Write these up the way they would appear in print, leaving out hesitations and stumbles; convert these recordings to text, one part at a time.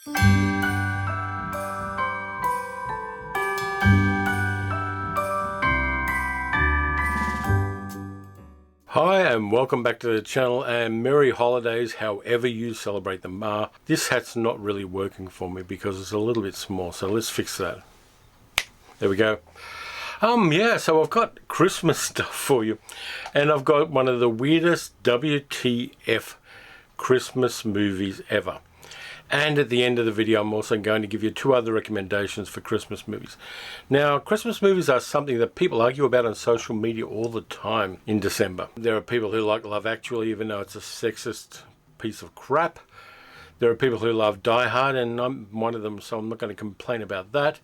Hi and welcome back to the channel, and Merry Holidays however you celebrate them. This hat's not really working for me because it's a little bit small, so let's fix that. There we go. Yeah, so I've got Christmas stuff for you, and I've got one of the weirdest WTF Christmas movies ever. And at the end of the video, I'm also going to give you 2 other recommendations for Christmas movies. Now, Christmas movies are something that people argue about on social media all the time in December. There are people who like Love Actually, even though it's a sexist piece of crap. There are people who love Die Hard, and I'm one of them, so I'm not going to complain about that.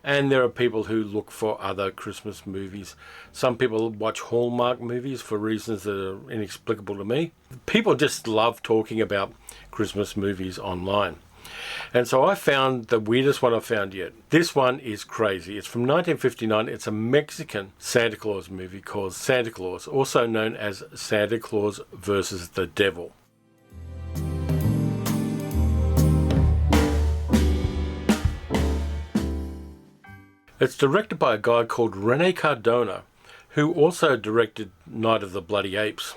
And there are people who look for other Christmas movies. Some people watch Hallmark movies for reasons that are inexplicable to me. People just love talking about Christmas movies online. And so I found the weirdest one I've found yet. This one is crazy. It's from 1959. It's a Mexican Santa Claus movie called Santa Claus, also known as Santa Claus versus the Devil. It's directed by a guy called Rene Cardona, who also directed Night of the Bloody Apes.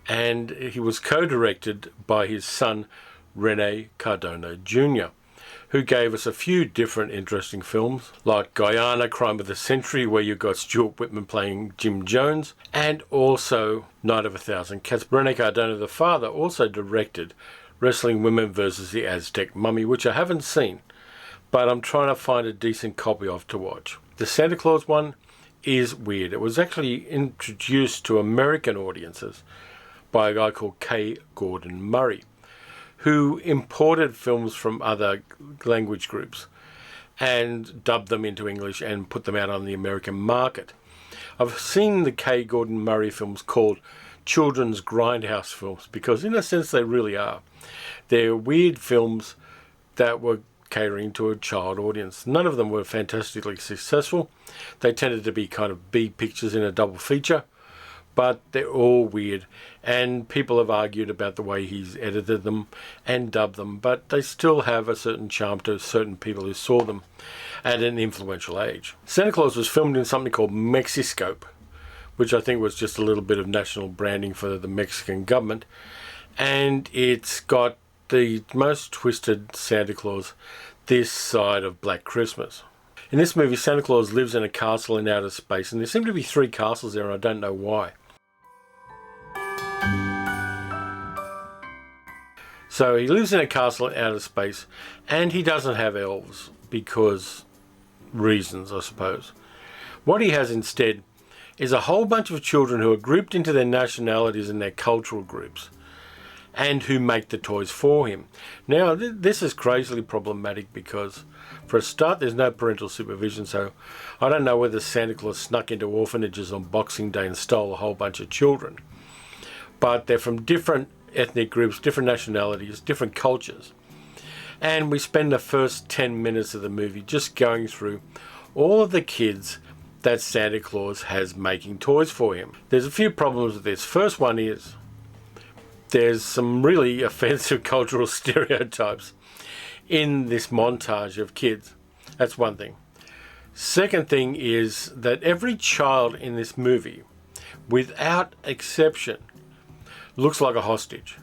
And he was co-directed by his son, Rene Cardona Jr., who gave us a few different interesting films, like Guyana, Crime of the Century, where you got Stuart Whitman playing Jim Jones, and also Night of a Thousand Cats. Rene Cardona, the father, also directed Wrestling Women versus the Aztec Mummy, which I haven't seen, but I'm trying to find a decent copy of to watch. The Santa Claus one is weird. It was actually introduced to American audiences by a guy called K. Gordon Murray, who imported films from other language groups and dubbed them into English and put them out on the American market. I've seen the K. Gordon Murray films called children's grindhouse films because in a sense they really are. They're weird films that were catering to a child audience. None of them were fantastically successful. They tended to be kind of B pictures in a double feature, but they're all weird, and people have argued about the way he's edited them and dubbed them, but they still have a certain charm to certain people who saw them at an influential age. Santa Claus was filmed in something called Mexiscope, which I think was just a little bit of national branding for the Mexican government, and it's got the most twisted Santa Claus this side of Black Christmas. In this movie, Santa Claus lives in a castle in outer space, and there seem to be 3 castles there, and I don't know why. So he lives in a castle in outer space, and he doesn't have elves because reasons, I suppose. What he has instead is a whole bunch of children who are grouped into their nationalities and their cultural groups, and who make the toys for him. Now, this is crazily problematic because, for a start, there's no parental supervision, so I don't know whether Santa Claus snuck into orphanages on Boxing Day and stole a whole bunch of children. But they're from different ethnic groups, different nationalities, different cultures. And we spend the first 10 minutes of the movie just going through all of the kids that Santa Claus has making toys for him. There's a few problems with this. First one is there's some really offensive cultural stereotypes in this montage of kids. That's one thing. Second thing is that every child in this movie, without exception, looks like a hostage.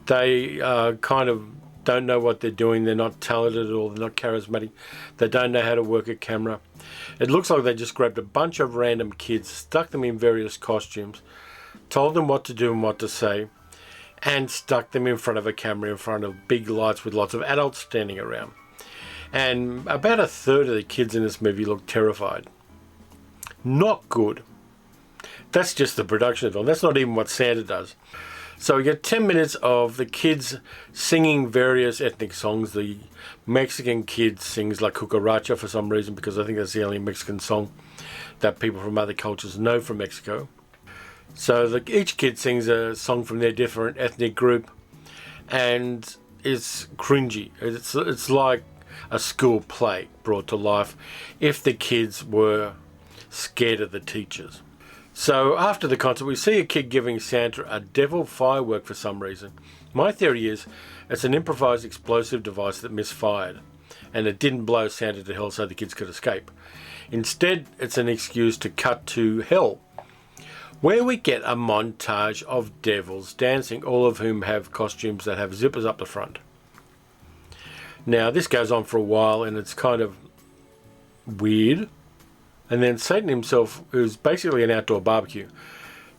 They kind of don't know what they're doing. They're not talented at all. They're not charismatic. They don't know how to work a camera. It looks like they just grabbed a bunch of random kids, stuck them in various costumes, told them what to do and what to say, and stuck them in front of a camera in front of big lights with lots of adults standing around. And about a third of the kids in this movie look terrified. Not good. That's just the production film. That's not even what Santa does. So we get 10 minutes of the kids singing various ethnic songs. The Mexican kid sings La Cucaracha for some reason, because I think that's the only Mexican song that people from other cultures know from Mexico. So each kid sings a song from their different ethnic group, and it's cringy. It's like a school play brought to life if the kids were scared of the teachers. So after the concert, we see a kid giving Santa a devil firework for some reason. My theory is It's an improvised explosive device that misfired, and it didn't blow Santa to hell so the kids could escape. Instead, it's an excuse to cut to hell, where we get a montage of devils dancing, all of whom have costumes that have zippers up the front. Now, this goes on for a while, and it's kind of weird. And then Satan himself, who's basically an outdoor barbecue,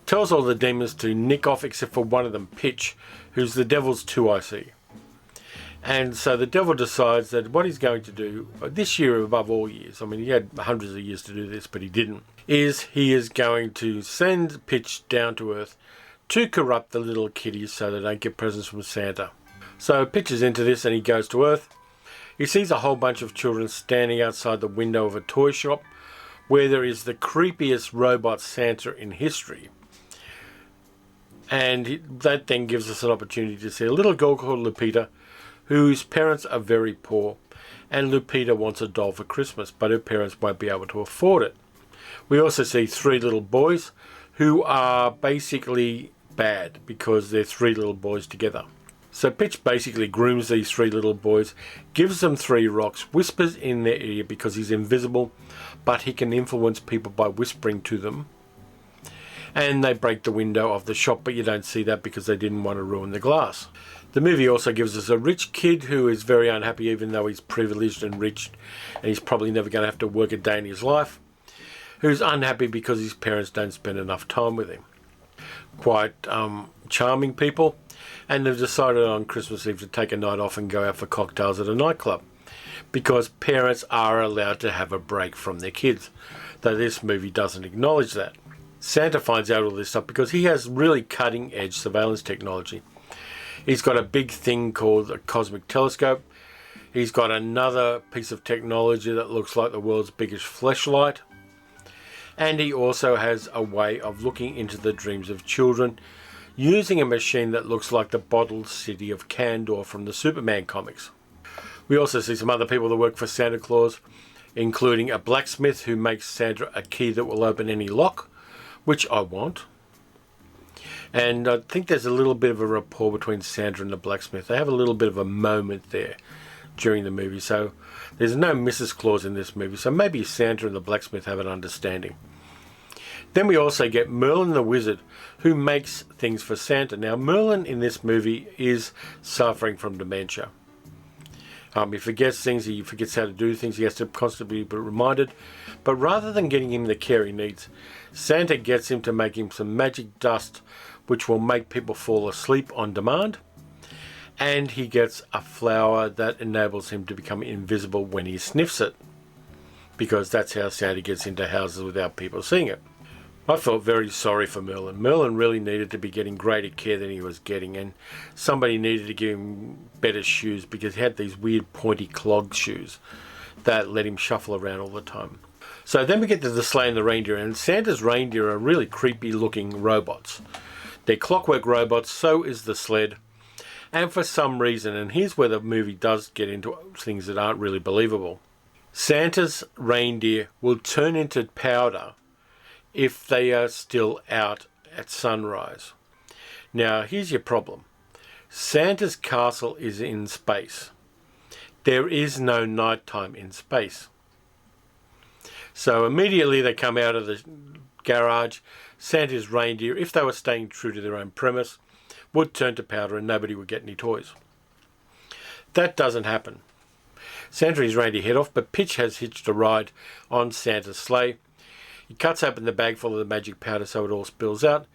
tells all the demons to nick off except for one of them, Pitch, who's the devil's 2IC. And so the devil decides that what he's going to do, this year above all years, I mean, he had hundreds of years to do this, but he didn't, is he is going to send Pitch down to Earth to corrupt the little kiddies so they don't get presents from Santa. So Pitch is into this and he goes to Earth. He sees a whole bunch of children standing outside the window of a toy shop where there is the creepiest robot Santa in history. And that then gives us an opportunity to see a little girl called Lupita, whose parents are very poor, and Lupita wants a doll for Christmas, but her parents won't be able to afford it. We also see three little boys who are basically bad because they're three little boys together. So Pitch basically grooms these three little boys, gives them 3 rocks, whispers in their ear because he's invisible, but he can influence people by whispering to them. And they break the window of the shop, but you don't see that because they didn't want to ruin the glass. The movie also gives us a rich kid who is very unhappy even though he's privileged and rich and he's probably never going to have to work a day in his life, who's unhappy because his parents don't spend enough time with him. Quite charming people, and they've decided on Christmas Eve to take a night off and go out for cocktails at a nightclub because parents are allowed to have a break from their kids, though this movie doesn't acknowledge that. Santa finds out all this stuff because he has really cutting edge surveillance technology. He's got a big thing called a cosmic telescope. He's got another piece of technology that looks like the world's biggest fleshlight. And he also has a way of looking into the dreams of children using a machine that looks like the bottled city of Kandor from the Superman comics. We also see some other people that work for Santa Claus, including a blacksmith who makes Santa a key that will open any lock, which I want. And I think there's a little bit of a rapport between Santa and the blacksmith. They have a little bit of a moment there during the movie. So there's no Mrs. Claus in this movie. So maybe Santa and the blacksmith have an understanding. Then we also get Merlin the Wizard, who makes things for Santa. Now, Merlin in this movie is suffering from dementia. He forgets things, he forgets how to do things, he has to constantly be reminded. But rather than getting him the care he needs, Santa gets him to make him some magic dust which will make people fall asleep on demand. And he gets a flower that enables him to become invisible when he sniffs it, because that's how Santa gets into houses without people seeing it. I felt very sorry for Merlin. Merlin really needed to be getting greater care than he was getting, and somebody needed to give him better shoes because he had these weird pointy clog shoes that let him shuffle around all the time. So then we get to the Sleigh and the reindeer, and Santa's reindeer are really creepy looking robots. They're clockwork robots, so is the sled. And for some reason, and here's where the movie does get into things that aren't really believable, Santa's reindeer will turn into powder if they are still out at sunrise. Now, here's your problem. Santa's castle is in space. There is no nighttime in space. So immediately they come out of the garage. Santa's reindeer, if they were staying true to their own premise, would turn to powder and nobody would get any toys. That doesn't happen. Santa and his reindeer head off, but Pitch has hitched a ride on Santa's sleigh. He cuts open the bag full of the magic powder so it all spills out,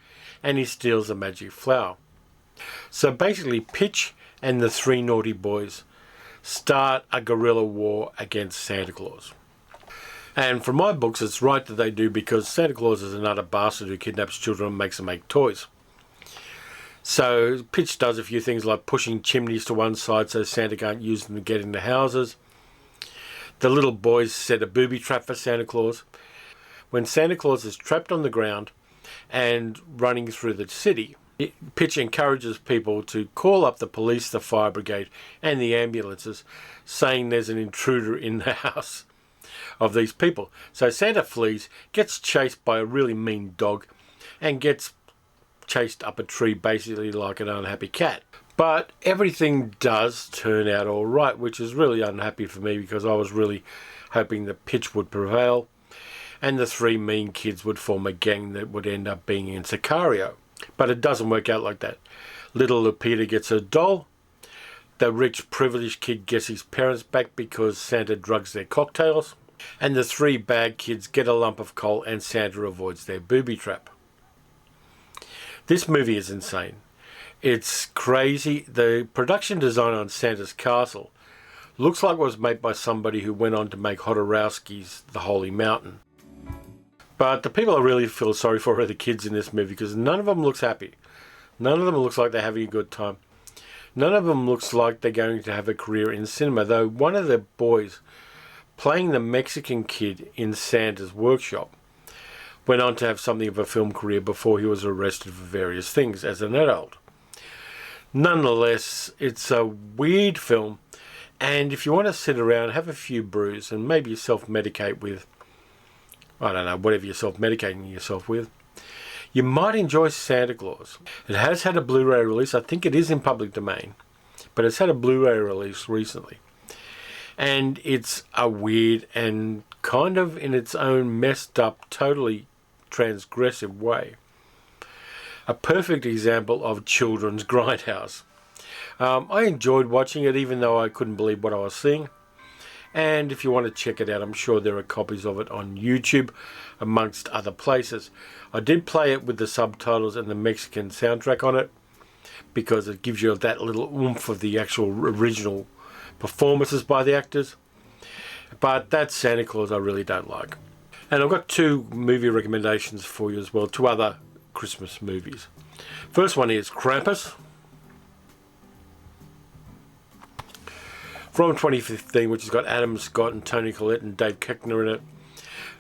and he steals the magic flower. So basically, Pitch and the 3 naughty boys start a guerrilla war against Santa Claus. And from my books, it's right that they do, because Santa Claus is an utter bastard who kidnaps children and makes them make toys. So Pitch does a few things like pushing chimneys to one side so Santa can't use them to get into houses. The little boys set a booby trap for Santa Claus. When Santa Claus is trapped on the ground and running through the city, Pitch encourages people to call up the police, the fire brigade, and the ambulances, saying there's an intruder in the house of these people. So Santa flees, gets chased by a really mean dog, and gets chased up a tree basically like an unhappy cat. But everything does turn out all right, which is really unhappy for me because I was really hoping the pitch would prevail and the three mean kids would form a gang that would end up being in Sicario. But it doesn't work out like that. Little Lupita gets her doll. The rich, privileged kid gets his parents back because Santa drugs their cocktails. And the three bad kids get a lump of coal and Santa avoids their booby trap. This movie is insane. It's crazy. The production design on Santa's castle looks like it was made by somebody who went on to make Hodorowski's The Holy Mountain. But the people I really feel sorry for are the kids in this movie because none of them looks happy. None of them looks like they're having a good time. None of them looks like they're going to have a career in cinema, though one of the boys playing the Mexican kid in Santa's workshop went on to have something of a film career before he was arrested for various things as an adult. Nonetheless, it's a weird film, and if you want to sit around, have a few brews, and maybe self-medicate with, I don't know, whatever you're self-medicating yourself with, you might enjoy Santa Claus. It has had a Blu-ray release. I think it is in public domain, but it's had a Blu-ray release recently. And it's a weird and kind of in its own messed up, totally transgressive way. A perfect example of children's grindhouse. I enjoyed watching it even though I couldn't believe what I was seeing. And if you want to check it out, I'm sure there are copies of it on YouTube amongst other places. I did play it with the subtitles and the Mexican soundtrack on it because it gives you that little oomph of the actual original performances by the actors. But that Santa Claus I really don't like. And I've got two movie recommendations for you as well, two other Christmas movies. First one is Krampus from 2015, which has got Adam Scott and Toni Collette and Dave Koechner in it.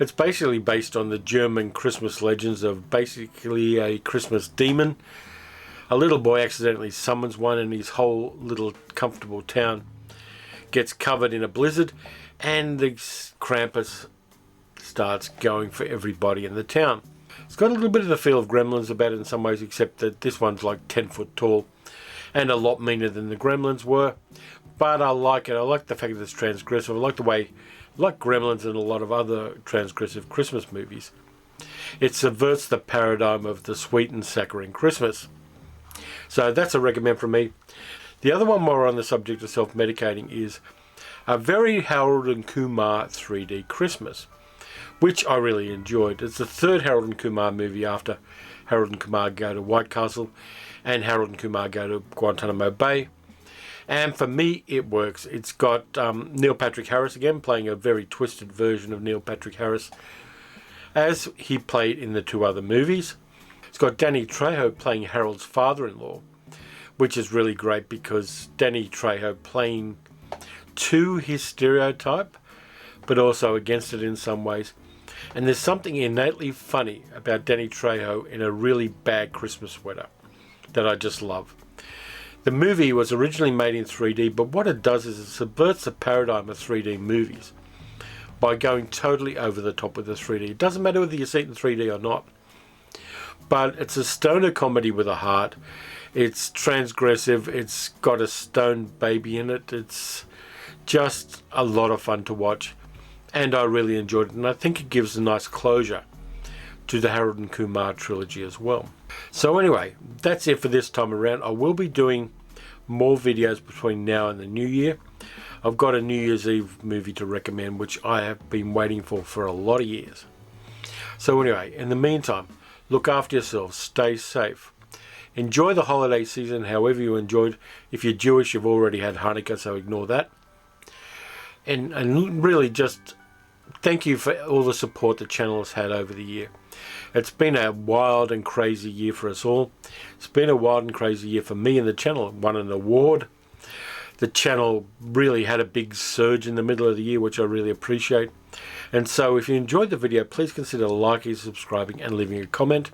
It's basically based on the German Christmas legends of basically a Christmas demon. A little boy accidentally summons one and his whole little comfortable town gets covered in a blizzard, and the Krampus starts going for everybody in the town. It's got a little bit of the feel of Gremlins about it in some ways, except that this one's like 10 foot tall and a lot meaner than the Gremlins were. But I like it. I like the fact that it's transgressive. I like the way, like Gremlins and a lot of other transgressive Christmas movies, it subverts the paradigm of the sweet and saccharine Christmas. So that's a recommend from me. The other one, while we're on the subject of self-medicating, is a very Harold and Kumar 3D Christmas, which I really enjoyed. It's the third Harold and Kumar movie after Harold and Kumar Go to White Castle and Harold and Kumar Go to Guantanamo Bay. And for me, it works. It's got Neil Patrick Harris again, playing a very twisted version of Neil Patrick Harris as he played in the two other movies. It's got Danny Trejo playing Harold's father-in-law, which is really great because Danny Trejo playing to his stereotype, but also against it in some ways. And there's something innately funny about Danny Trejo in a really bad Christmas sweater that I just love. The movie was originally made in 3D, but what it does is it subverts the paradigm of 3D movies by going totally over the top with the 3D. It doesn't matter whether you see it in 3D or not, but it's a stoner comedy with a heart. It's transgressive. It's got a stoned baby in it. It's just a lot of fun to watch, and I really enjoyed it, and I think it gives a nice closure to the Harold and Kumar trilogy as well. So anyway, that's it for this time around. I will be doing more videos between now and the new year. I've got a New Year's Eve movie to recommend, which I have been waiting for a lot of years. So anyway, in the meantime, look after yourselves, stay safe. Enjoy the holiday season however you enjoyed. If you're Jewish, you've already had Hanukkah, so ignore that. And really just thank you for all the support the channel has had over the year. It's been a wild and crazy year for us all. It's been a wild and crazy year for me and the channel. Won an award. The channel really had a big surge in the middle of the year, which I really appreciate. And so if you enjoyed the video, please consider liking, subscribing and leaving a comment.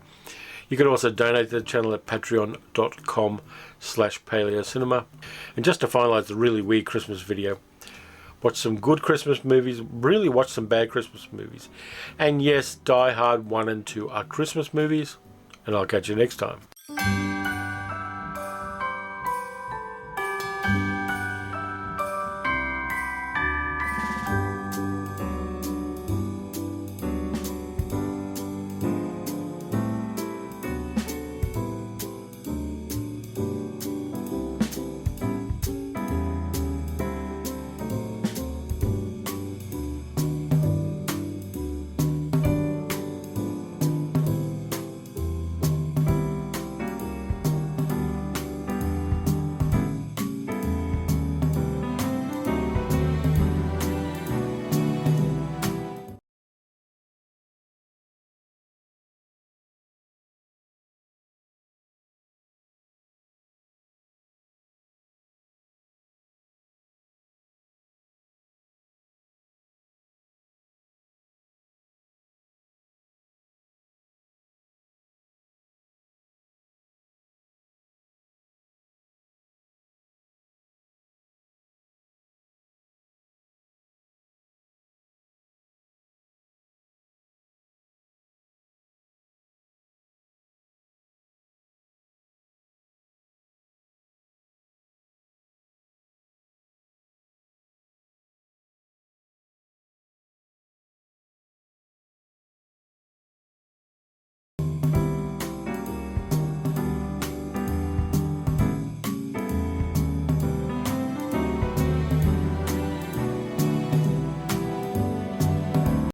You can also donate to the channel at patreon.com/paleocinema. And just to finalize the really weird Christmas video, watch some good Christmas movies, really watch some bad Christmas movies. And yes, Die Hard 1 and 2 are Christmas movies, and I'll catch you next time.